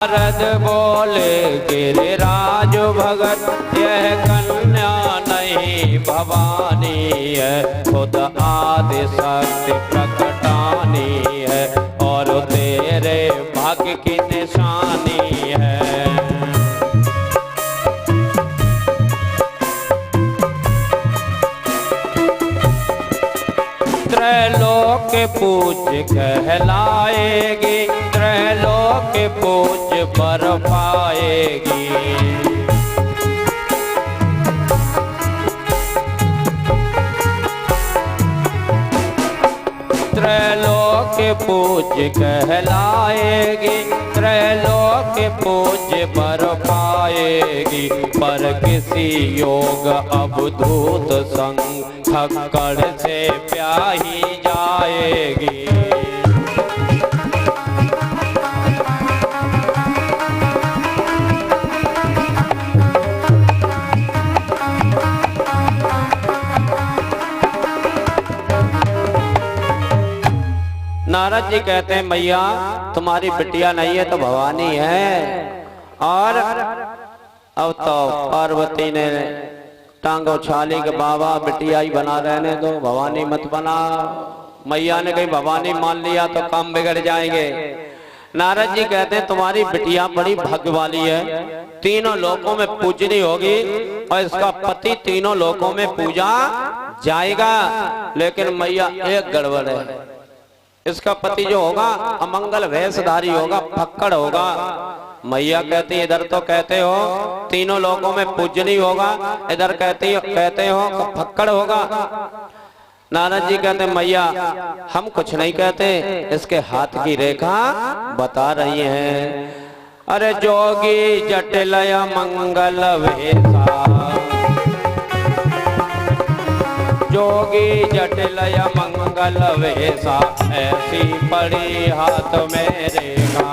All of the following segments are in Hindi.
नारद बोले गिरिराज भगत यह कन्या नहीं भवानी है, खुद आदि शक्ति प्रकटानी है और तेरे भाग्य की निशानी है। त्रैलोक पूज्य कहलाएगी, त्रैलोक पूज्य बर पाएगी। त्रैलोक पूज्य कहलाएगी, त्रैलोक पूज्य बर पाएगी। पर किसी योग अवधूत संग खक्कड़ से प्याही जाएगी। नारद जी कहते हैं मैया तुम्हारी बिटिया नहीं है तो भवानी है। और अब तो पार्वती ने टांग उछाली के बाबा बिटिया ही बना रहने दो, भवानी मत बना। मैया ने कही भवानी मान लिया तो काम बिगड़ जाएंगे। नारद जी कहते हैं तुम्हारी बिटिया बड़ी भाग्य वाली है, तीनों लोकों में पूजनी होगी और इसका पति तीनों लोकों में पूजा जाएगा। लेकिन मैया एक गड़बड़ है, इसका पति जो होगा अमंगल वेशधारी होगा, फक्कड़ होगा। मैया कहती इधर तो कहते हो तीनों लोगों में पूजनी होगा, इधर कहते हो फक्कड़ होगा। नारद जी कहते मैया हम कुछ नहीं कहते, इसके हाथ की रेखा बता रही हैं। अरे जोगी जटिलय मंगल वेशा, जोगी जटिलय मंगल वेशा, ऐसी पड़ी हाथ में रेखा।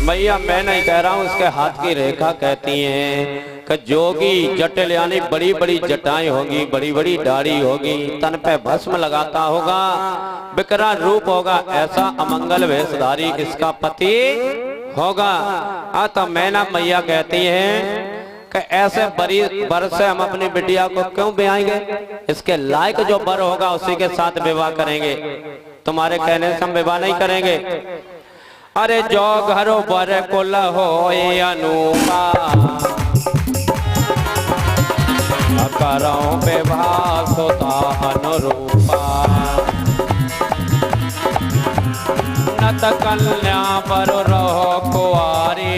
भैया मैं नहीं कह रहा हूँ, उसके हाथ की रेखा कहती हैं कि जोगी जटिल यानी बड़ी बड़ी जटाएं होगी, बड़ी बड़ी दाढ़ी होगी, तन पे भस्म लगाता होगा, विकराल रूप होगा, ऐसा अमंगल वेशधारी इसका पति होगा। तो मैना मैया कहती हैं कि ऐसे बर से हम अपनी बिटिया को क्यों ब्याएंगे, इसके लायक जो बर होगा उसी के साथ विवाह करेंगे, तुम्हारे कहने से हम विवाह नहीं करेंगे। अरे जो घरो बर कुल हो अनूपा, करो विवाह सुता अनुरूपा। नत कन्या पर रहो कुआरी,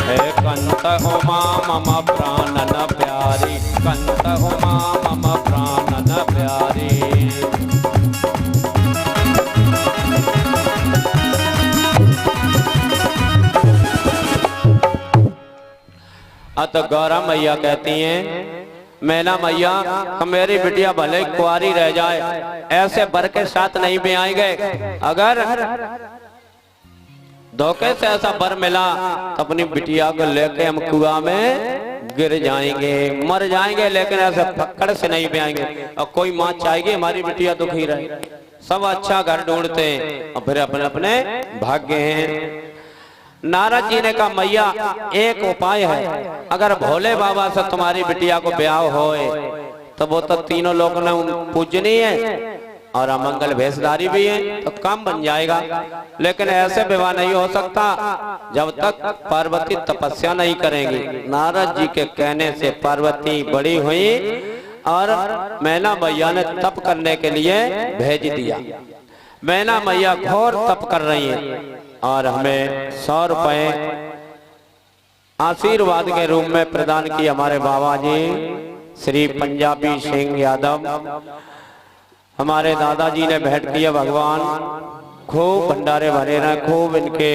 हे कंत उमा मम प्राणन प्यारी, कंत उमा मम प्राणन प्यारी। तो गौरा मैया कहती हैं मैना मैया मेरी बिटिया भले कुआरी रह जाए, ऐसे बर के साथ नहीं भी आएंगे। अगर धोखे से ऐसा बर मिला तो अपनी बिटिया को लेके हम कुआं में गिर जाएंगे, मर जाएंगे, लेकिन ऐसे फक्कड़ से नहीं भी आएंगे। और कोई माँ चाहेगी हमारी बिटिया दुखी रहे, सब अच्छा घर ढूंढते हैं और फिर अपने अपने भाग्य हैं। नारद जी ने कहा मैया एक उपाय है, अगर भोले बाबा से तुम्हारी बिटिया को ब्याह होए तो वो तो तीनों लोगों ने पूजनी है और अमंगल भेषधारी भी है, तो काम बन जाएगा। लेकिन ऐसे विवाह नहीं हो सकता जब तक पार्वती तपस्या नहीं करेंगी। नारद जी के कहने से पार्वती बड़ी हुई और मैना मैया ने तप करने के लिए भेज दिया। मैना मैया घोर तप कर रही है और हमें 100 रुपए आशीर्वाद के रूप में प्रदान किए हमारे बाबा जी श्री पंजाबी सिंह यादव। हमारे दादाजी ने भेंट किया, भगवान खूब भंडारे भरे रहे, खूब इनके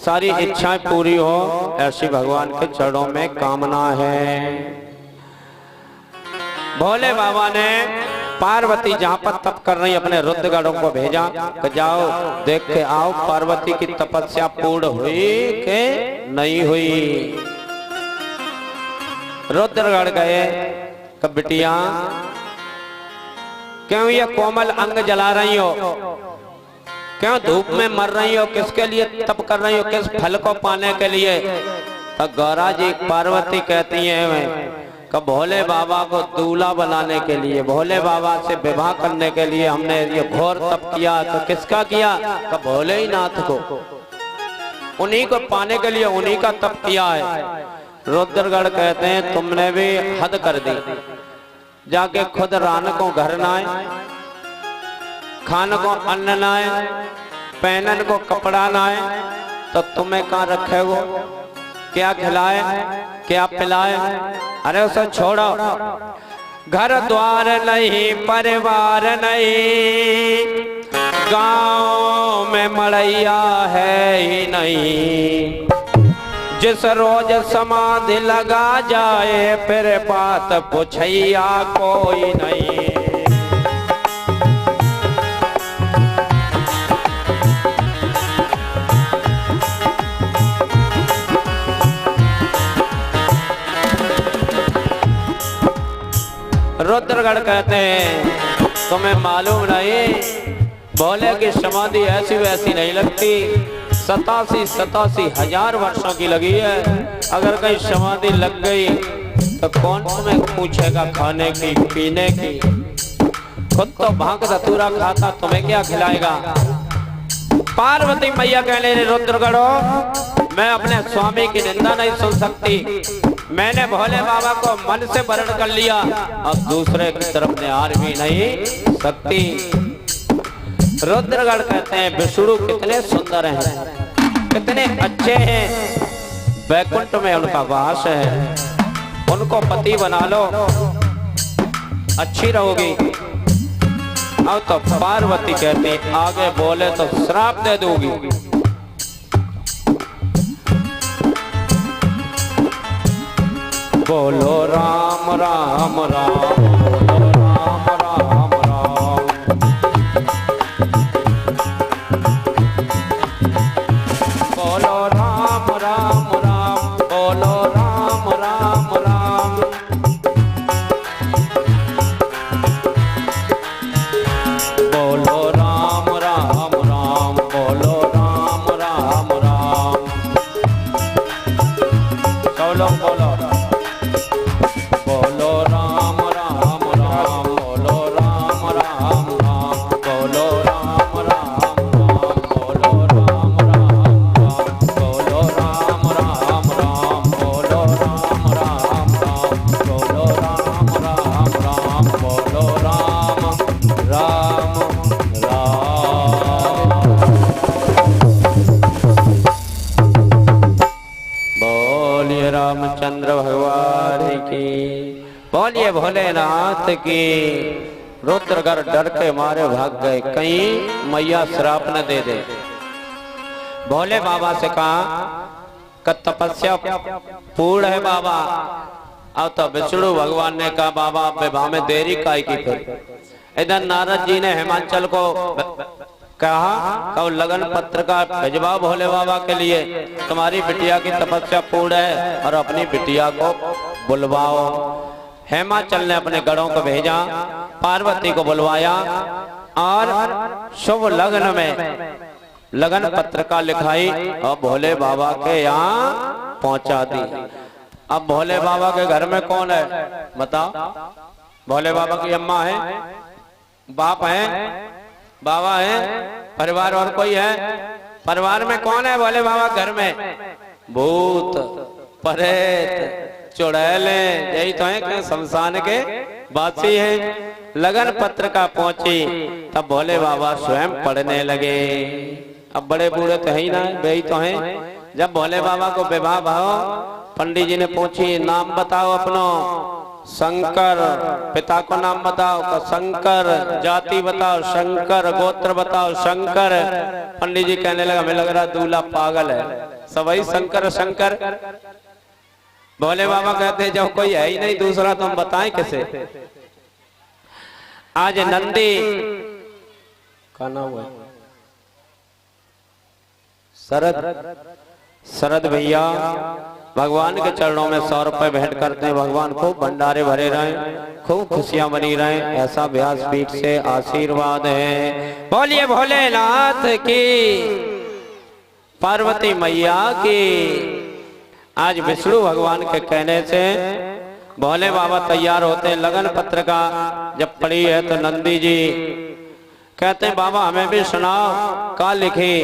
सारी इच्छाएं पूरी हो, ऐसी भगवान के चरणों में कामना है। भोले बाबा ने पार्वती जहाँ पर तप कर रही अपने रुद्रगढ़ों को भेजा कि जाओ देख के आओ पार्वती की तपस्या पूर्ण हुई कि नहीं हुई। रुद्रगढ़ गए, कब बिटिया क्यों ये कोमल अंग जला रही हो, क्यों धूप में मर रही हो, किसके लिए तप कर रही हो, किस फल को पाने के लिए? तो गौरा जी पार्वती कहती हैं कि भोले बाबा को दूल्हा बनाने के लिए, भोले बाबा से विवाह करने के लिए हमने ये घोर तप किया। तो किसका किया? कि भोले ही नाथ को, उन्हीं को पाने के लिए उन्हीं का तप किया है। रुद्रगढ़ कहते हैं तुमने भी हद कर दी, जाके खुद रान को घर ना आए, खान को अन्न ना आए, पहनन को कपड़ा ना आए, तो तुम्हें कहाँ रखे वो, क्या खिलाए क्या पिलाए? अरे उसे छोड़ो, घर द्वार नहीं परिवार नहीं, गांव में मड़ैया है ही नहीं, जिस रोज समाधि लगा जाए फिर बात पूछैया कोई नहीं। रुद्रगढ़ कहते हैं तुम्हें मालूम नहीं, भोले की समाधि ऐसी वैसी नहीं लगती, 87 हजार वर्षों की लगी है। अगर कहीं समाधि लग गई तो कौन तुम्हें पूछेगा खाने की पीने की? खुद तो भांग धतूरा खाता, तुम्हें क्या खिलाएगा? पार्वती मैया कहने लगी रुद्रगढ़ो, मैं अपने स्वामी की निंदा नहीं सुन सकती, मैंने भोले बाबा को मन से वर्ण कर लिया, अब दूसरे की तरफ निहार भी नहीं सकती। रुद्रगढ़ कहते हैं विष्णु कितने सुंदर हैं, कितने अच्छे हैं, वैकुंठ में उनका वास है, उनको पति बना लो अच्छी रहोगी। अब तो पार्वती कहती आगे बोले तो श्राप दे दूंगी। बोलो राम राम राम, बोलो राम राम राम, बोलो राम राम राम, बोलो राम राम राम, बोलो राम राम राम, बोलो राम राम राम। सब लोग बोलो रामचंद्र भगवान की, बोलिए भोलेनाथ की। रुद्रगढ़ डर के मारे भाग गए, कहीं मैया श्राप न दे दे। भोले बाबा से कहा कि तपस्या पूर्ण है बाबा। अब तो विष्णु भगवान ने कहा बाबा विवाह में देरी काहे की फिर? इधर नारद जी ने हिमाचल को कहा कब लगन पत्र का भिजवा भोले बाबा के लिए, तुम्हारी बिटिया की तपस्या पूर्ण है और अपनी बिटिया को बुलवाओ। हिमाचल ने अपने गढ़ों को भेजा, पार्वती को बुलवाया और शुभ लग्न में लगन पत्र का लिखाई और भोले बाबा के यहाँ पहुंचा दी। अब भोले बाबा के घर में कौन है बताओ? भोले बाबा की अम्मा है, बाप है, बाबा है, परिवार और कोई है? परिवार में कौन है भोले बाबा घर में? भूत प्रेत चुड़ैले यही तो है कि शमशान के वासी है। लगन पत्र का पहुंची तब भोले बाबा स्वयं पढ़ने लगे। अब बड़े बूढ़े तो है ही ना, वे ही तो हैं। जब भोले बाबा को विवाह भाव पंडित जी ने पूछी नाम बताओ अपनो, शंकर, पिता को नाम बताओ का शंकर, जाति बताओ शंकर, गोत्र बताओ शंकर। पंडित जी कहने लगा हमें लग रहा दूल्हा पागल है, सभी शंकर शंकर। भोले बाबा कहते हैं जब कोई है ही नहीं दूसरा तो हम बताएं किसे? आज नंदी का नाम है शरद भैया भगवान के चरणों में 100 रुपए भेंट करते हैं। भगवान खूब भंडारे भरे रहें, खूब खुशियां बनी रहें, ऐसा व्यासपीठ से आशीर्वाद है। बोलिए भोलेनाथ की, पार्वती मैया की। आज विष्णु भगवान के कहने से भोले बाबा तैयार होते हैं। लगन पत्रिका जब पढ़ी है तो नंदी जी कहते हैं बाबा हमें भी सुनाओ। का लिखी,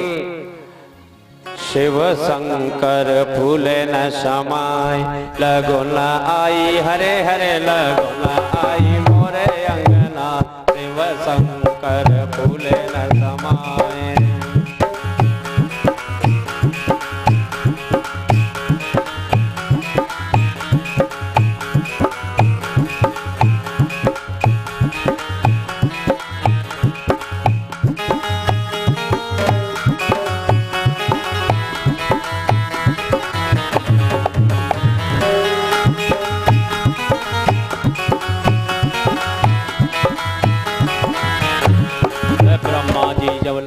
शिव शंकर फूले न समाय, लगुन आई हरे हरे लगुन आई मोरे अंगना, शिव शंकर फूले न समाय। ब्रह्मा जी जब